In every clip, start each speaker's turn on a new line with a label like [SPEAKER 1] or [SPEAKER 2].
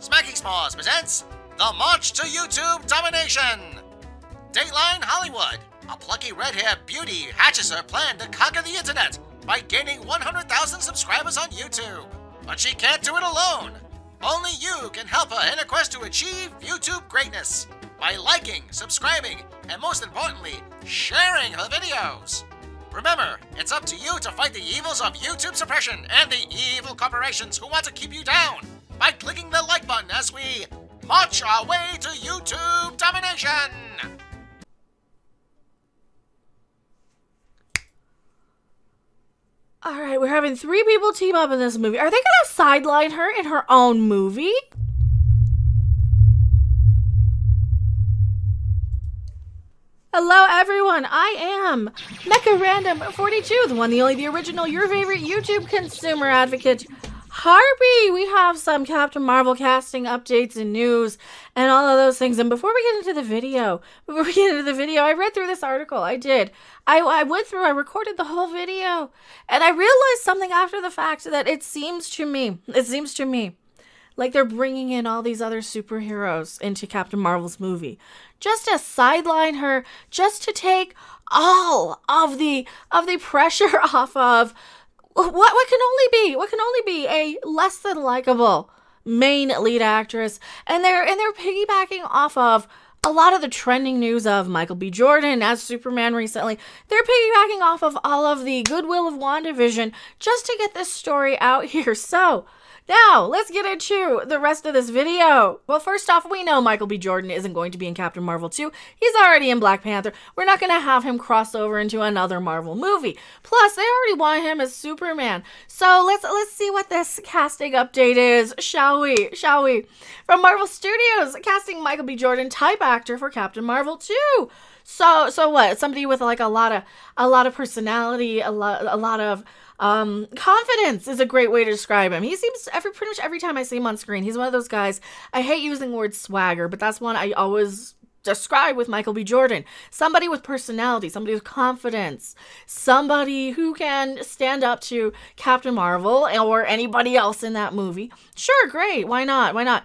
[SPEAKER 1] Smacking S'mores presents The March to YouTube Domination. Dateline Hollywood. A plucky red-haired beauty hatches her plan to conquer the internet by gaining 100,000 subscribers on YouTube. But she can't do it alone. Only you can help her in her quest to achieve YouTube greatness by liking, subscribing, and most importantly, sharing her videos. Remember, it's up to you to fight the evils of YouTube suppression and the evil corporations who want to keep you down by clicking the like button as we march our way to YouTube domination.
[SPEAKER 2] Alright, we're having 3 people team up in this movie. Are they gonna sideline her in her own movie? Hello everyone, I am Mecha Random 42, the one, the only, the original, your favorite YouTube consumer advocate, Harpy. We have some Captain Marvel casting updates and news and all of those things. And before we get into the video, I read through this article. I did. I went through, I recorded the whole video, and I realized something after the fact that it seems to me like they're bringing in all these other superheroes into Captain Marvel's movie just to sideline her, just to take all of the pressure off of what can only be a less than likable main lead actress. And they're piggybacking off of a lot of the trending news of Michael B. Jordan as Superman recently. They're piggybacking off of all of the goodwill of WandaVision just to get this story out here. So now, let's get into the rest of this video. Well, first off, we know Michael B. Jordan isn't going to be in Captain Marvel 2. He's already in Black Panther. We're not going to have him cross over into another Marvel movie. Plus, they already want him as Superman. So let's see what this casting update is, shall we? From Marvel Studios, casting Michael B. Jordan type actor for Captain Marvel 2. So what? Somebody with like a lot of personality, a lot of confidence is a great way to describe him. He seems pretty much every time I see him on screen, he's one of those guys. I hate using the word swagger, but that's one I always describe with Michael B. Jordan. Somebody with personality, somebody with confidence, somebody who can stand up to Captain Marvel or anybody else in that movie. Sure, great. Why not?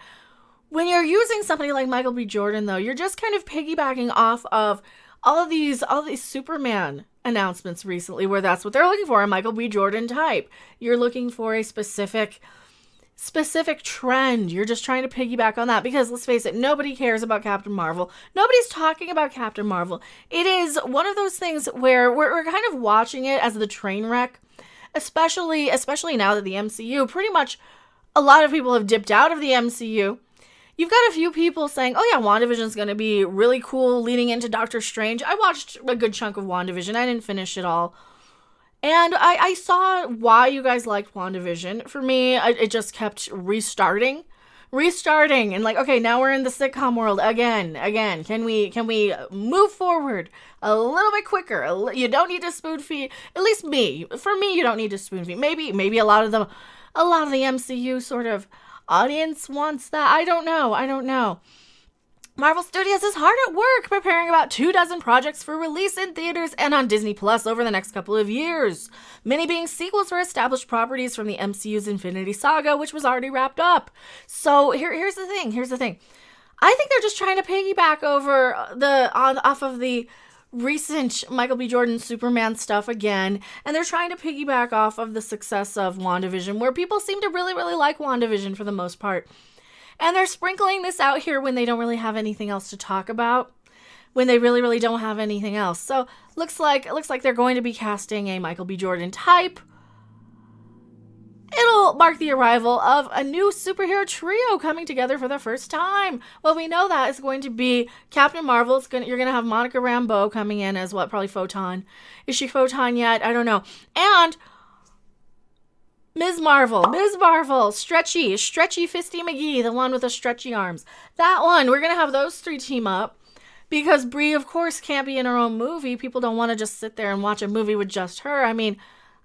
[SPEAKER 2] When you're using somebody like Michael B. Jordan, though, you're just kind of piggybacking off of all of these Superman announcements recently, where that's what they're looking for, a Michael B. Jordan type. You're looking for a specific trend. You're just trying to piggyback on that because, let's face it, nobody cares about Captain Marvel. Nobody's talking about Captain Marvel. It is one of those things where we're kind of watching it as the train wreck, especially now that the MCU, pretty much a lot of people have dipped out of the MCU. You've got a few people saying, oh yeah, WandaVision's going to be really cool leading into Doctor Strange. I watched a good chunk of WandaVision. I didn't finish it all. And I saw why you guys liked WandaVision. For me, it just kept restarting. And like, okay, now we're in the sitcom world again. Can we move forward a little bit quicker? You don't need to spoon feed. At least me. For me, you don't need to spoon feed. Maybe a lot of the MCU sort of audience wants that. I don't know. Marvel Studios is hard at work preparing about 24 projects for release in theaters and on Disney Plus over the next couple of years. Many being sequels for established properties from the MCU's Infinity Saga, which was already wrapped up. So here's the thing. I think they're just trying to piggyback off of the recent Michael B. Jordan Superman stuff again, and they're trying to piggyback off of the success of WandaVision, where people seem to really, really like WandaVision for the most part. And they're sprinkling this out here when they don't really have anything else to talk about, when they really, really don't have anything else. So looks like they're going to be casting a Michael B. Jordan type. It'll mark the arrival of a new superhero trio coming together for the first time. Well, we know that it's going to be Captain Marvel. You're going to have Monica Rambeau coming in as what? Probably Photon. Is she Photon yet? I don't know. And Ms. Marvel, stretchy Fisty McGee, the one with the stretchy arms. That one, we're going to have those 3 team up because Brie, of course, can't be in her own movie. People don't want to just sit there and watch a movie with just her. I mean,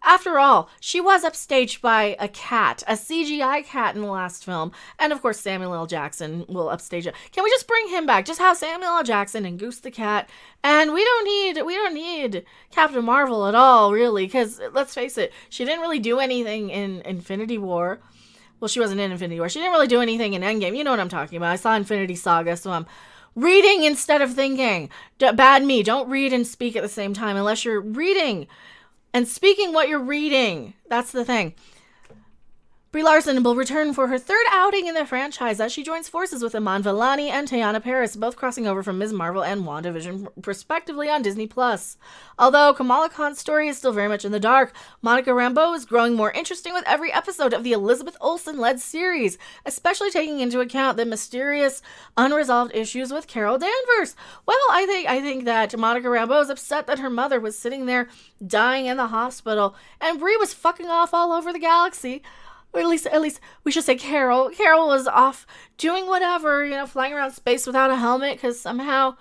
[SPEAKER 2] after all, she was upstaged by a cat, a CGI cat in the last film. And of course, Samuel L. Jackson will upstage it. Can we just bring him back? Just have Samuel L. Jackson and Goose the cat. And we don't need Captain Marvel at all, really. Because let's face it, she didn't really do anything in Infinity War. Well, she wasn't in Infinity War. She didn't really do anything in Endgame. You know what I'm talking about. I saw Infinity Saga, so I'm reading instead of thinking. Bad me. Don't read and speak at the same time unless you're reading and speaking what you're reading. That's the thing. Brie Larson will return for her third outing in the franchise as she joins forces with Iman Vellani and Tiana Paris, both crossing over from Ms. Marvel and WandaVision, respectively, on Disney+. Although Kamala Khan's story is still very much in the dark, Monica Rambeau is growing more interesting with every episode of the Elizabeth Olsen-led series, especially taking into account the mysterious, unresolved issues with Carol Danvers. Well, I think that Monica Rambeau is upset that her mother was sitting there dying in the hospital, and Brie was fucking off all over the galaxy. Or at least we should say Carol. Carol was off doing whatever, flying around space without a helmet because somehow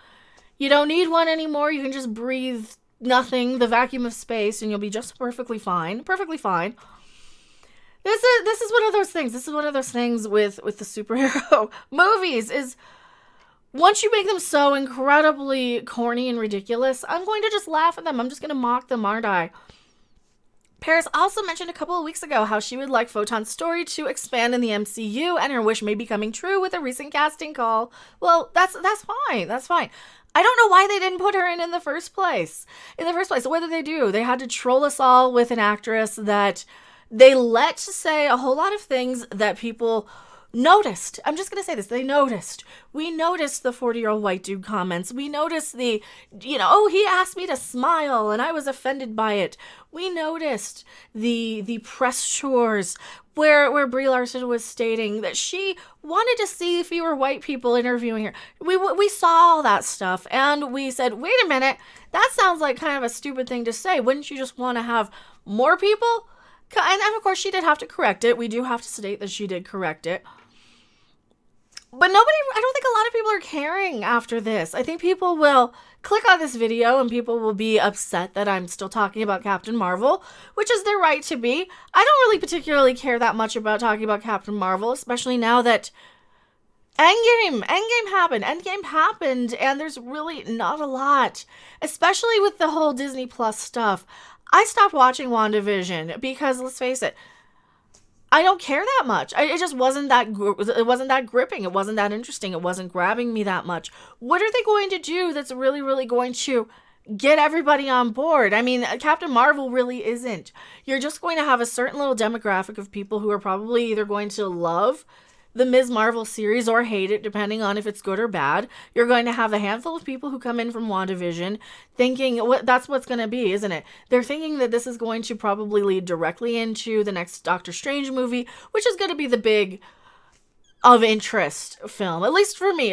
[SPEAKER 2] you don't need one anymore. You can just breathe nothing, the vacuum of space, and you'll be just perfectly fine. Perfectly fine. This is one of those things. This is one of those things with the superhero movies is once you make them so incredibly corny and ridiculous, I'm going to just laugh at them. I'm just going to mock them, aren't I? Paris also mentioned a couple of weeks ago how she would like Photon's story to expand in the MCU, and her wish may be coming true with a recent casting call. Well, that's fine. That's fine. I don't know why they didn't put her in the first place. What did they do? They had to troll us all with an actress that they let say a whole lot of things that people noticed. I'm just going to say this. They noticed. We noticed the 40-year-old white dude comments. We noticed the, oh, he asked me to smile and I was offended by it. We noticed the press tours where Brie Larson was stating that she wanted to see fewer white people interviewing her. We saw all that stuff and we said, wait a minute, that sounds like kind of a stupid thing to say. Wouldn't you just want to have more people? And of course she did have to correct it. We do have to state that she did correct it. But I don't think a lot of people are caring after this. I think people will click on this video and people will be upset that I'm still talking about Captain Marvel, which is their right to be. I don't really particularly care that much about talking about Captain Marvel, especially now that Endgame happened, and there's really not a lot, especially with the whole Disney Plus stuff. I stopped watching WandaVision because, let's face it, I don't care that much. It just wasn't that it wasn't that gripping. It wasn't that interesting. It wasn't grabbing me that much. What are they going to do that's really, really going to get everybody on board? I mean, Captain Marvel really isn't. You're just going to have a certain little demographic of people who are probably either going to love the Ms. Marvel series or hate it, depending on if it's good or bad. You're going to have a handful of people who come in from WandaVision thinking that's what's going to be, isn't it? They're thinking that this is going to probably lead directly into the next Doctor Strange movie, which is going to be the big of interest film. At least for me.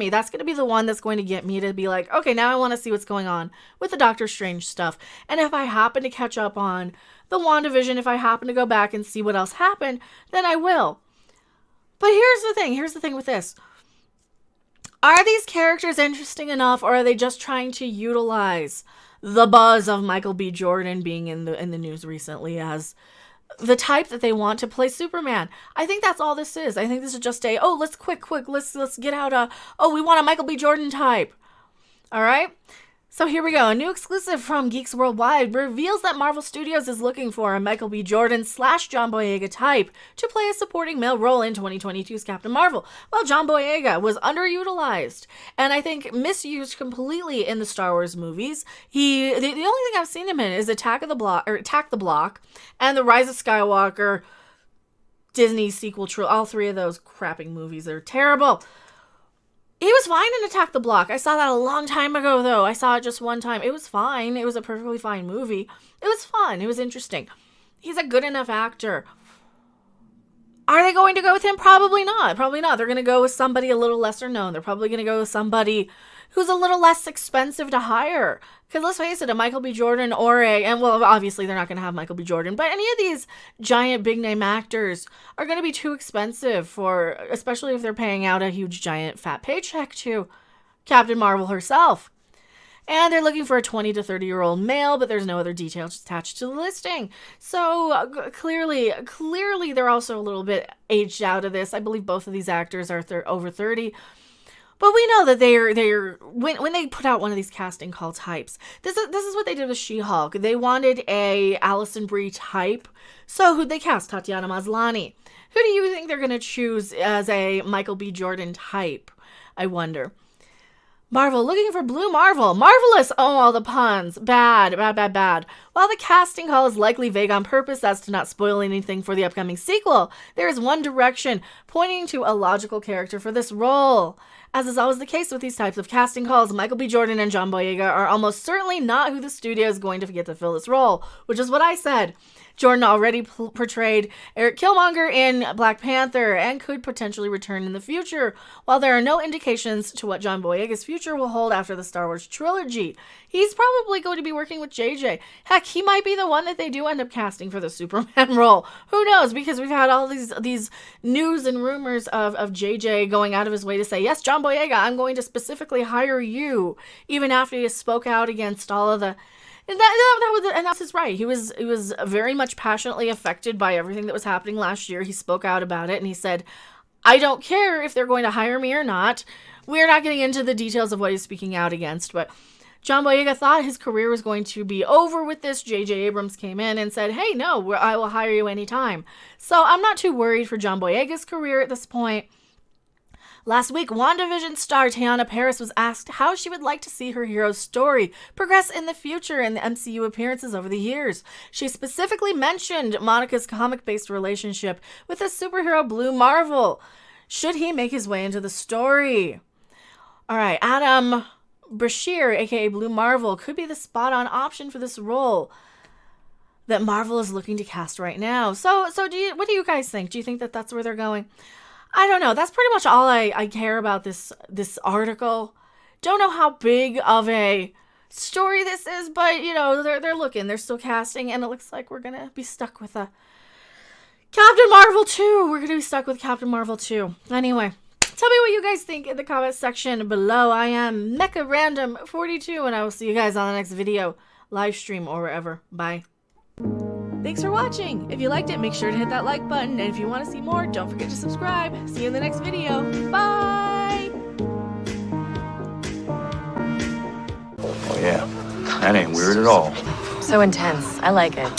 [SPEAKER 2] That's going to be the one that's going to get me to be like, okay, now I want to see what's going on with the Doctor Strange stuff. And if I happen to catch up on the WandaVision, if I happen to go back and see what else happened, then I will. But here's the thing with this. Are these characters interesting enough, or are they just trying to utilize the buzz of Michael B. Jordan being in the news recently as the type that they want to play Superman? I think that's all this is. I think this is just let's get out we want a Michael B. Jordan type. All right? So here we go. A new exclusive from Geeks Worldwide reveals that Marvel Studios is looking for a Michael B. Jordan / John Boyega type to play a supporting male role in 2022's Captain Marvel. Well, John Boyega was underutilized and I think misused completely in the Star Wars movies. The only thing I've seen him in is Attack the Block and the Rise of Skywalker Disney sequel trilogy. All three of those crapping movies are terrible. He was fine in Attack the Block. I saw that a long time ago, though. I saw it just one time. It was fine. It was a perfectly fine movie. It was fun. It was interesting. He's a good enough actor. Are they going to go with him? Probably not. They're going to go with somebody a little lesser known. They're probably going to go with somebody who's a little less expensive to hire. Because let's face it, a Michael B. Jordan obviously they're not going to have Michael B. Jordan, but any of these giant big name actors are going to be too expensive especially if they're paying out a huge giant fat paycheck to Captain Marvel herself. And they're looking for a 20 to 30-year-old male, but there's no other details attached to the listing. So clearly they're also a little bit aged out of this. I believe both of these actors are over 30. But we know that they're when they put out one of these casting call types, this is what they did with She-Hulk. They wanted a Allison Brie type. So who'd they cast? Tatiana Maslany. Who do you think they're going to choose as a Michael B. Jordan type? I wonder. Marvel, looking for Blue Marvel. Marvelous! Oh, all the puns. Bad. While the casting call is likely vague on purpose as to not spoil anything for the upcoming sequel, there is one direction pointing to a logical character for this role. As is always the case with these types of casting calls, Michael B. Jordan and John Boyega are almost certainly not who the studio is going to get to fill this role, which is what I said. Jordan already portrayed Eric Killmonger in Black Panther and could potentially return in the future, while there are no indications to what John Boyega's future will hold after the Star Wars trilogy. He's probably going to be working with JJ. Heck, he might be the one that they do end up casting for the Superman role. Who knows? Because we've had all these news and rumors of JJ going out of his way to say, yes, John Boyega, I'm going to specifically hire you, even after he spoke out against all of the... And that's his right. He was very much passionately affected by everything that was happening last year. He spoke out about it, and he said, I don't care if they're going to hire me or not. We're not getting into the details of what he's speaking out against, but John Boyega thought his career was going to be over with this. J.J. Abrams came in and said, hey, no, I will hire you anytime. So I'm not too worried for John Boyega's career at this point. Last week, WandaVision star Tiana Paris was asked how she would like to see her hero's story progress in the future in the MCU appearances over the years. She specifically mentioned Monica's comic-based relationship with the superhero Blue Marvel. Should he make his way into the story? All right, Adam Brashear, aka Blue Marvel, could be the spot-on option for this role that Marvel is looking to cast right now. So what do you guys think? Do you think that that's where they're going? I don't know. That's pretty much all I care about this article. Don't know how big of a story this is, but you know, they're looking. They're still casting, and it looks like we're gonna be stuck with a Captain Marvel 2. We're gonna be stuck with Captain Marvel 2. Anyway, tell me what you guys think in the comment section below. I am MechaRandom42, and I will see you guys on the next video, live stream, or wherever. Bye. Thanks for watching. If you liked it, make sure to hit that like button. And if you want to see more, don't forget to subscribe. See you in the next video. Bye!
[SPEAKER 3] Oh yeah, that ain't weird at all.
[SPEAKER 4] So intense. I like it.